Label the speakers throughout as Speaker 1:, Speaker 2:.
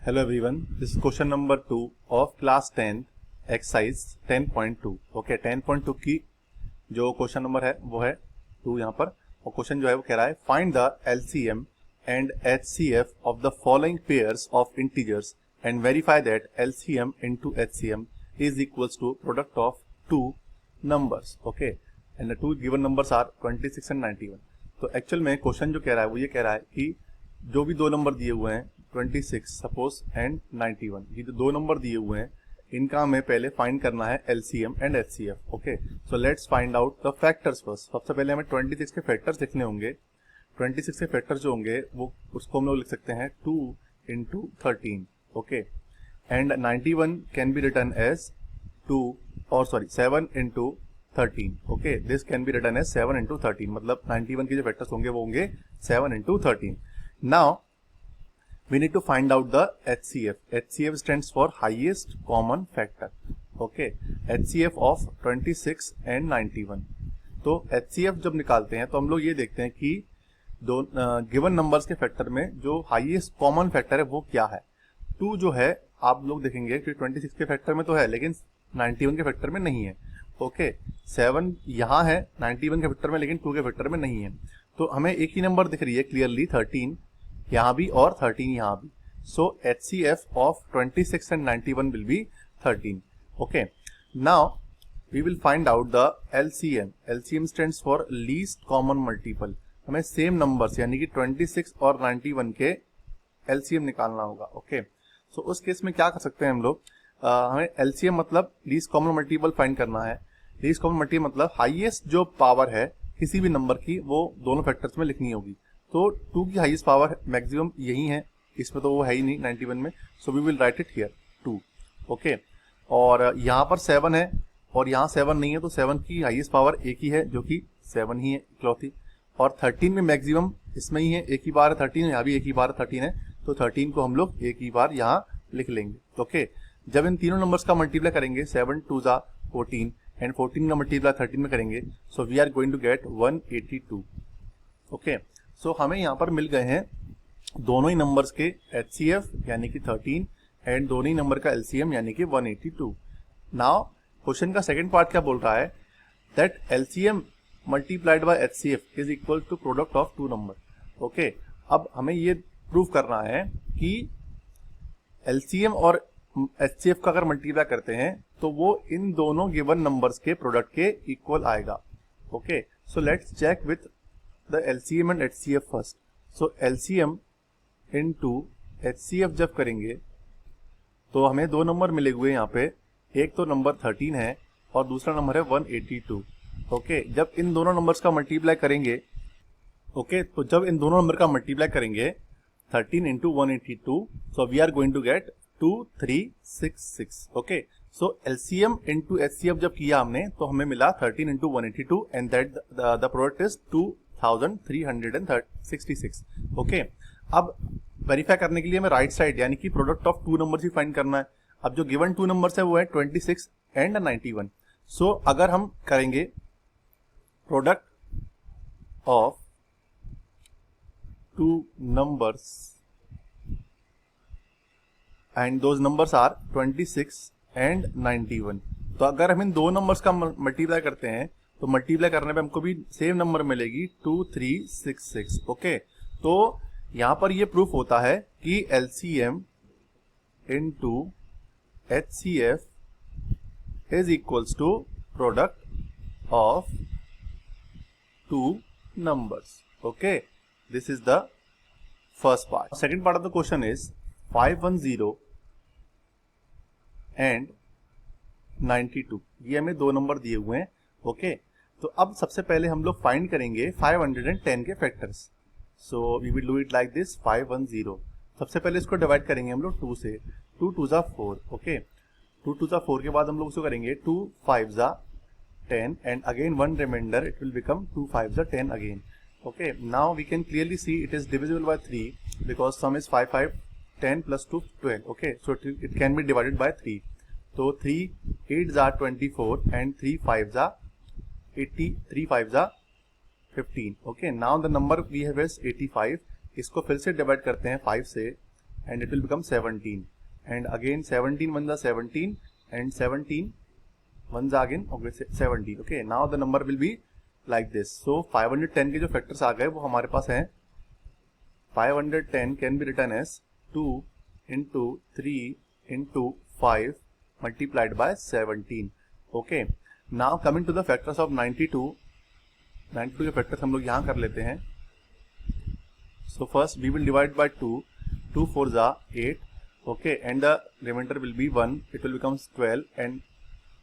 Speaker 1: Hello everyone, this is question number 2 of class 10 exercise 10.2. Okay 10.2 की जो question number है वो है 2 यहाँ पर, और क्वेश्चन जो है वो कह रहा है find the LCM and HCF of the following pairs of integers and verify that LCM into HCM is equals to product of two numbers. Okay and the two given numbers are 26 and 91. तो actual में question जो कह रहा है वो ये कह रहा है कि जो भी दो नंबर दिए हुए हैं 26 सपोज एंड 91, ये जो दो नंबर दिए हुए हैं इनका हमें पहले फाइंड करना है LCM and HCF. Okay so let's find out the factors first. सबसे पहले हमें 26 के फैक्टर्स लिखने होंगे. 26 के फैक्टर्स जो होंगे वो उसको हम लोग लिख सकते हैं 2 into 13. Okay and 91 can be written as 7 into 13. Okay this can be written as 7 into 13, मतलब 91 के जो फैक्टर्स होंगे वो होंगे 7 into 13. Now we need to find out the HCF. HCF stands for highest common factor. Okay, HCF of 26 and 91. तो HCF जब निकालते हैं तो हम लोग ये देखते हैं कि दो गिवन नंबर्स के फैक्टर में जो हाईएस्ट कॉमन फैक्टर है वो क्या है. 2 जो है आप लोग देखेंगे कि 26 के फैक्टर में तो है लेकिन 91 के फैक्टर में नहीं है. ओके 7 यहाँ है 91 के फैक्टर में लेकिन 2 के फैक्टर में नहीं है. तो हमें एक ही नंबर दिख रही है क्लियरली 13 यहाँ भी और 13 यहाँ भी. So HCF of 26 and 91 will be 13. Okay now we will find out the LCM. LCM stands for least common multiple. हमें सेम नंबर्स यानी कि 26 और 91 के LCM निकालना होगा. ओके सो उस केस में क्या कर सकते हैं हम लोग, हमें LCM मतलब लीस्ट कॉमन मल्टीपल फाइंड करना है. लीस्ट कॉमन मल्टीपल मतलब हाईएस्ट जो पावर है किसी भी नंबर की वो दोनों फैक्टर्स में लिखनी होगी. तो 2 की हाईएस्ट पावर मैक्सिमम यही है, इसमें तो वो है ही नहीं 91 में. So we will write it here 2. Okay और यहाँ पर 7 है और यहाँ 7 नहीं है तो 7 की हाईएस्ट पावर एक ही है जो कि 7 ही है इकलौती. और 13 में मैक्सिमम इसमें ही है, एक ही बार है 13, यहाँ भी एक ही बार 13 है. तो 13 को हम लोग एक ही बार यहाँ लिख लेंगे. ओके जब इन तीनों नंबर्स का मल्टीप्लाई करेंगे 7 2 जा 14 एंड 14 का मल्टीप्लाई 13 में करेंगे so we are going to get 182. Okay so हमें यहाँ पर मिल गए हैं दोनों ही नंबर्स के HCF यानी कि 13 एंड दोनों ही नंबर का LCM यानी कि 182. नाउ क्वेश्चन का सेकंड पार्ट क्या बोल रहा है, that LCM multiplied by HCF is equal to product of two number. Okay अब हमें ये प्रूव करना है कि LCM और HCF का अगर मल्टीप्लाई करते हैं तो वो इन दोनों गिवन नंबर्स के प्रोडक्ट के इक्वल आएगा. Okay so let's check with the LCM and HCF first. So LCM into HCF जब करेंगे तो हमें दो नंबर मिले हुए यहाँ पे, एक तो नंबर 13 है और दूसरा नंबर है 182. ओके जब इन दोनों नंबर्स का मल्टीप्लाई करेंगे, तो जब इन दोनों नंबर का मल्टीप्लाई करेंगे 13 into 182 so we are going to get 2366. Okay so LCM into HCF जब किया हमने तो हमें मिला 13 into 182 and that the product is 2366. Okay अब वेरीफाई करने के लिए हमें राइट साइड यानी कि product of two numbers he find करना है. अब जो गिवन टू नंबर्स है वो है 26 एंड 91. सो अगर हम करेंगे product of two numbers and those numbers are 26 and 91, तो अगर हम इन दो नंबर्स का मल्टीप्लाई करते हैं तो मल्टीप्लाई करने पे हमको भी सेम नंबर मिलेगी 2366. ओके तो यहां पर ये प्रूफ होता है कि LCM into HCF is equals to product of two numbers. Okay this is the first part. Second part of the question is 510 and 92. ये हमें दो नंबर दिए हुए हैं. ओके तो अब सबसे पहले हम लोग फाइंड करेंगे 510 के factors. So we will do it like this 510. सबसे पहले इसको डिवाइड करेंगे हम लोग 2 से. 2 2 जा 4. ओके 2 2 जा 4 के बाद हम लोग उसको करेंगे 2 5 जा 10 and again 1 reminder it will become 2 5 जा 10 again. Okay now we can clearly see it is divisible by 3 because sum is 5 5 10 plus 2 12. Okay so it can be divided by 3. तो 3 8 जा 24 एंड 3 5 जा 80, 3 5 जा 15. Okay now the number we have is 85. इसको फिर से divide करते हैं 5 से and it will become 17, and again 17 1 is 17 and 17 1 is again okay 17. Okay, now the number will be like this. So 510 के जो फैक्टर्स आ गए वो हमारे पास हैं. 510 can be written as 2 into 3 into 5 multiplied by 17. Okay, now coming to the factors of 92. 92 के factors हम लोग यहाँ कर लेते हैं. So first we will divide by 2. 2 4s are 8. Okay, and the remainder will be 1. It will become 12 and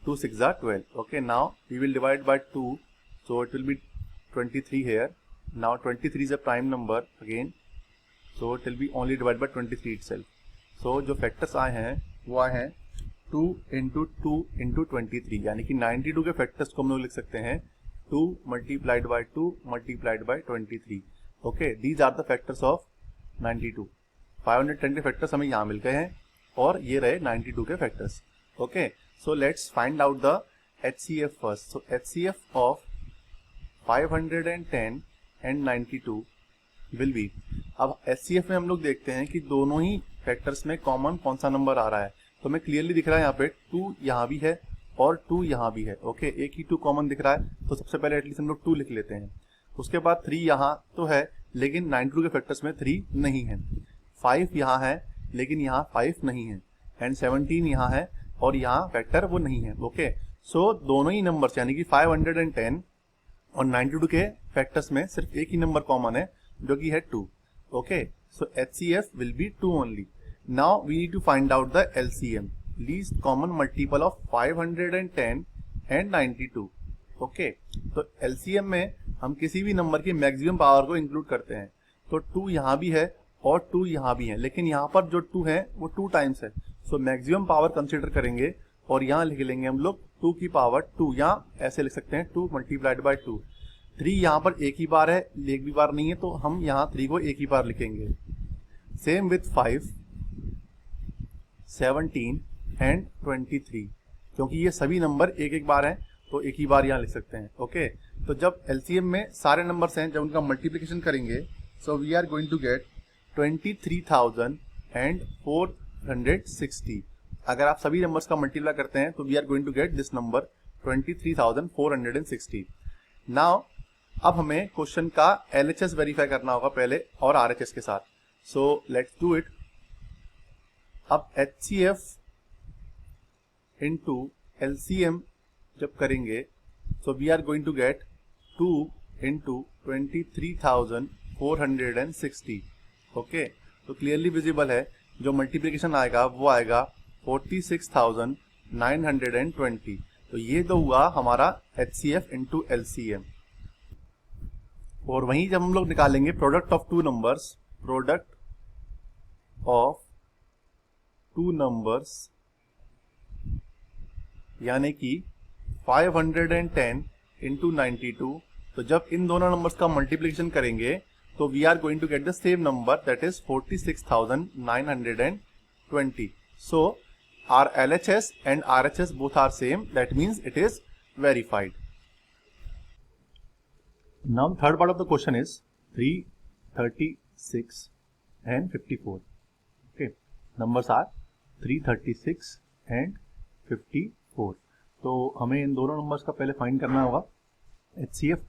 Speaker 1: 2 6s are 12. Okay, now we will divide by 2. So it will be 23 here. Now 23 is a prime number again. So it will be only divided by 23 itself. So जो factors आए हैं वो आए हैं 2 into 2 into 23, यानी कि 92 के factors को हम लोग लिख सकते हैं 2 multiplied by 2 multiplied by 23. Okay, these are the factors of 92. 510 के फैक्टर्स हमें यहाँ मिल गए हैं और ये रहे 92 के factors. Okay, so let's find out the HCF first. So HCF of 510 and 92 will be. अब HCF में हम लोग देखते हैं कि दोनों ही फैक्टर्स में कॉमन कौन सा नंबर आ रहा है. तो हमें क्लियरली दिख रहा है यहाँ पे 2 यहाँ भी है और 2 यहाँ भी है. ओके, एक ही 2 कॉमन दिख रहा है, तो सबसे पहले एटलीस्ट हम लोग 2 लिख लेते हैं. उसके बाद 3 यहाँ तो है लेकिन 92 के फैक्टर्स में 3 नहीं है. 5 यहाँ है लेकिन यहाँ 5 नहीं है, एंड 17 यहाँ है और यहाँ फैक्टर वो नहीं है. ओके, सो दोनों ही नंबर्स यानी कि 510 और 92 के फैक्टर्स में सिर्फ एक ही नंबर कॉमन है जो कि है 2. Okay, so HCF will be 2 only. Now we need to find out the LCM, least common multiple of 510 and 92. Okay, तो LCM में हम किसी भी नंबर की मैक्सिमम पावर को इंक्लूड करते हैं. तो 2 यहाँ भी है और 2 यहाँ भी है, लेकिन यहाँ पर जो 2 है वो 2 टाइम्स है. सो मैक्सिमम पावर कंसिडर करेंगे और यहाँ लिख लेंगे हम लोग 2 की पावर 2. यहाँ ऐसे लिख सकते हैं 2 multiplied by 2. 3 यहाँ पर एक ही बार है, एक भी बार नहीं है, तो हम यहाँ 3 को एक ही बार लिखेंगे. सेम विथ 5, 17 एंड 23, क्योंकि ये सभी नंबर एक एक बार हैं तो एक ही बार यहाँ लिख सकते हैं. ओके, तो जब LCM में सारे नंबर्स हैं, जब उनका मल्टीप्लिकेशन करेंगे, so we are going to get 23,460. अगर आप सभी नंबर्स का मल्टीप्लाई करते हैं तो we are going to get this number 23,460. Now अब हमें क्वेश्चन का LHS वेरीफाई करना होगा पहले और RHS के साथ. So let's do it. अब HCF इंटू LCM जब करेंगे so we are going to get 2 into 23,460. Okay, तो क्लियरली विजिबल है जो मल्टीप्लिकेशन आएगा वो आएगा 46,920. तो ये तो हुआ हमारा HCF इंटू LCM. और वहीं जब हम लोग निकालेंगे product of two numbers, product of two numbers यानी कि 510 इंटू 92, तो जब इन दोनों नंबर्स का मल्टीप्लिकेशन करेंगे तो we are going to get the same number, that is 46,920. So our LHS and RHS both are same, that means it is verified. Now third part of the question is 336 and 54. Okay, numbers are 336 and 54. तो हमें इन दोनों numbers का पहले find करना होगा HCF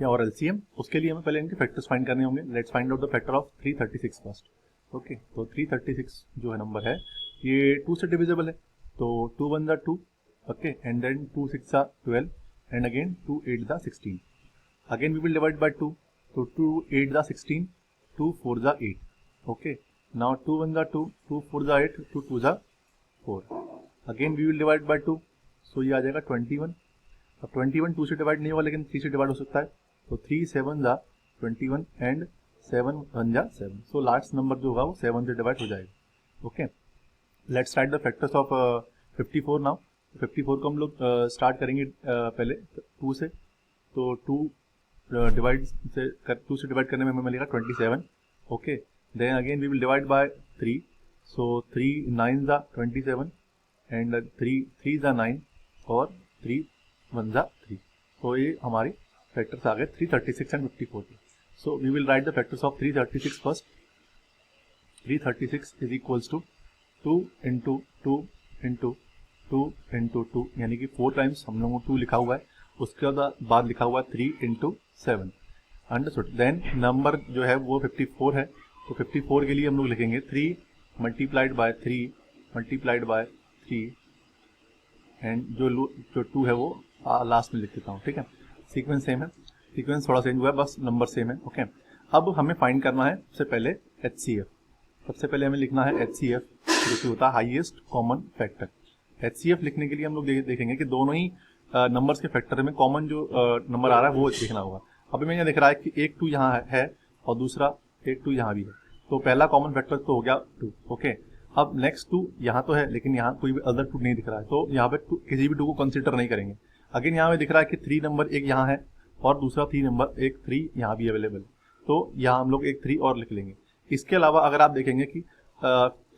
Speaker 1: और LCM. उसके लिए हमें पहले इनके फैक्टर्स फाइंड करने होंगे. Let's find out the factor of 336 first. Okay, तो 336 जो है नंबर है ये 2 से डिविजिबल है, तो 2 1 जा 2. ओके, एंड देन 2 6 जा 12 एंड अगेन 2 8 जा 16. Again we will divide by 2, तो 2 8 जा 16, 2 4 जा 8. ओके, नाउ 2 1 जा 2, 2 4 जा 8, 2 2 जा 4. Again we will divide by 2, सो ये आ जाएगा 21. अब 21 2 से डिवाइड नहीं होगा लेकिन 3 से डिवाइड हो सकता है, तो 3 7 जा 21 एंड 7 1 जा 7. सो लास्ट नंबर जो होगा वो 7 से डिवाइड हो जाएगा. Okay, let's write the factors of 54 now. 54 को हम लोग स्टार्ट करेंगे पहले 2 से, तो 2 से डिवाइड करने में हमें मिलेगा 27. Okay, then again we will divide by 3, so 3 9 जा 27 एंड 3 जा 9 और 3 1 जा 3. तो ये हमारी फैक्टर्स आ गए 336 and 54. So we will write the factors of 336 first. 336 is equals to 2 into 2 into 2 into 2, यानी कि 4 टाइम्स हम लोगों को 2 लिखा हुआ है, उसके बाद लिखा हुआ है 3 इंटू 7। अंडरस्टूड। देन नंबर जो है वो 54 है, तो 54 के लिए हम लोग लिखेंगे 3 multiplied by 3 multiplied by 3 and जो 2 है वो लास्ट में लिख देता हूँ, ठीक है। सीक्वेंस सेम है, सीक्वेंस थोड़ा चेंज हुआ है, बस नंबर सेम है, ओके। अब हमें फाइंड करना है सबसे पहले HCF। सबसे पहले हमें लिखना है HCF, जो कि होता है हाईएस्ट कॉमन फैक्टर। HCF लिखने के लिए हम लोग देखेंगे कि दोनों ही नंबर्स के फैक्टर में कॉमन जो नंबर आ रहा है वो देखना होगा। अभी मैं ये देख रहा है कि एक 2 यहाँ है और दूसरा एक 2 यहाँ भी है, तो पहला कॉमन फैक्टर तो हो गया 2, ओके। अब नेक्स्ट 2 यहाँ तो है, लेकिन यहाँ कोई भी अदर 2 नहीं दिख रहा है, तो यहाँ पे किसी भी 2 को कंसिडर नहीं करेंगे। अगेन यहाँ पे दिख रहा है कि 3 नंबर एक यहाँ है और दूसरा 3 नंबर एक 3 यहाँ भी अवेलेबल, तो यहाँ हम लोग एक 3 और लिख लेंगे। इसके अलावा अगर आप देखेंगे कि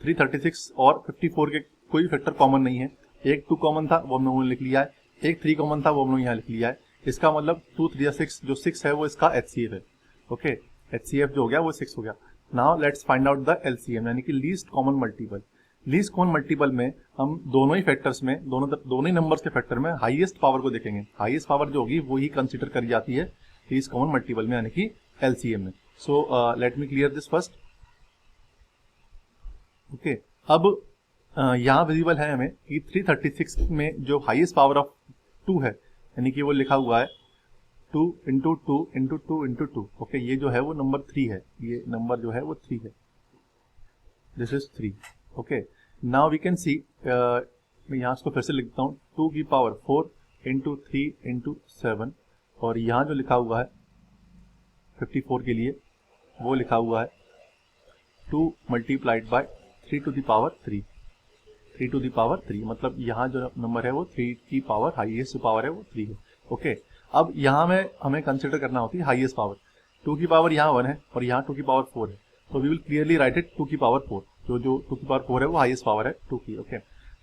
Speaker 1: 336 और 54 के कोई फैक्टर कॉमन नहीं है, एक 2 कॉमन था वो हम लोगों ने लिख लिया है, एक 3 कॉमन था वो हम लोग यहाँ लिख लिया है। इसका मतलब 2 3 6, जो 6 है वो इसका HCF है, ओके। HCF जो हो गया वो 6 हो गया। Now let's find out the LCM, यानी कि least common multiple. Least common multiple में हम दोनों ही फैक्टर्स में, दोनों ही नंबर्स के फैक्टर में हाईएस्ट पावर को देखेंगे। हाईएस्ट पावर जो होगी वो ही कंसीडर करी जाती है लीस्ट कॉमन मल्टीपल में, यानी कि LCM में। So let me clear this first, okay. अब यहाँ विजिबल है हमें कि 336 में जो हाईएस्ट पावर ऑफ 2 है, यानी कि वो लिखा हुआ है 2 इंटू 2 इंटू 2 इंटू 2, ओके। ये जो है वो नंबर 3 है, ये नंबर जो है वो 3 है, this is 3, okay. Now we can see, मैं यहाँ इसको फिर से लिखता हूँ, 2 की पावर 4 इंटू 3 इंटू 7, और यहाँ जो लिखा हुआ है 54 के लिए वो लिखा हुआ है 2 multiplied by 3 to the power 3, 3 to the power 3, मतलब यहाँ जो नंबर है वो 3 की पावर, हाईएस्ट पावर है वो 3 है, ओके। अब यहाँ में हमें कंसिडर करना होती है हाईएस्ट पावर। 2 की पावर यहाँ 1 है और यहाँ 2 की पावर 4 है, तो we will clearly write it 2 की पावर 4, जो 2 की पावर 4 है वो हाईएस्ट पावर है 2 की, ओके।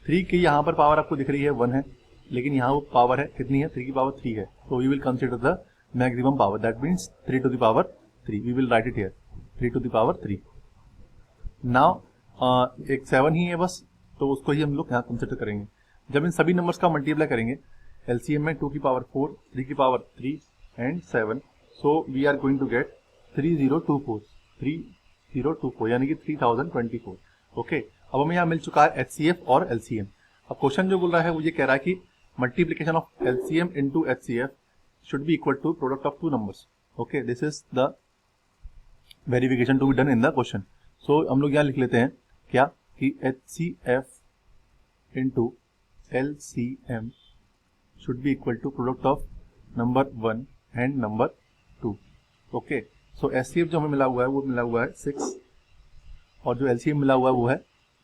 Speaker 1: 3 की यहाँ पर पावर आपको दिख रही है 1 है, लेकिन यहाँ वो पावर है कितनी है, 3 की पावर 3 है, तो we will consider the maximum power, that means 3 to the power 3, we will write it here 3 to the power 3। नाउ एक 7 ही है बस, तो उसको ही हम लोग यहाँ कंसिडर करेंगे। जब इन सभी नंबर्स का मल्टीप्लाई करेंगे LCM में 2 की पावर 4, 3 की power 3 and 7, so we are going to get 3024, यानी कि 3024, ओके। अब हमें यहाँ मिल चुका है HCF और LCM। अब क्वेश्चन जो बोल रहा है वो ये कह रहा है कि multiplication of LCM into HCF should be equal to product of 2 numbers, okay. This is the verification to be done in the question. So हम लोग यहाँ लिख लेते हैं क्या कि HCF into LCM should be equal to product of number 1 and number 2, okay। so HCF जो हमें मिला हुआ है वो मिला हुआ है 6 और जो LCM मिला हुआ है वो है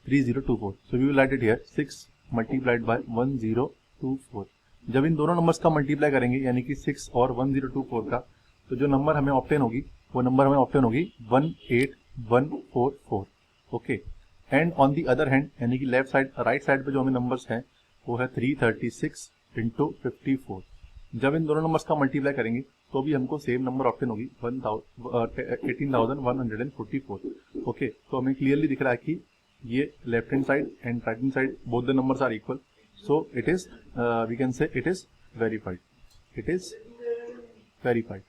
Speaker 1: 3024, so we will write it here 6 multiplied by 1024। जब इन दोनों नंबर्स का मल्टीप्लाई करेंगे यानी कि 6 और 1024 का, तो जो नंबर हमें ऑब्टेन होगी वो नंबर हमें ऑब्टेन होगी 18144, okay. And on the other hand, यानी कि लेफ्ट साइड, राइट साइड पे जो हमें नंबर्स हैं वो है 336 इंटू 54। जब इन दोनों नंबर्स का मल्टीप्लाई करेंगे तो भी हमको सेम नंबर ऑप्शन होगी 18,144, ओके। तो हमें क्लियरली दिख रहा है कि ये left hand side and right hand side both the numbers are equal, so it is we can say it is verified, it is verified.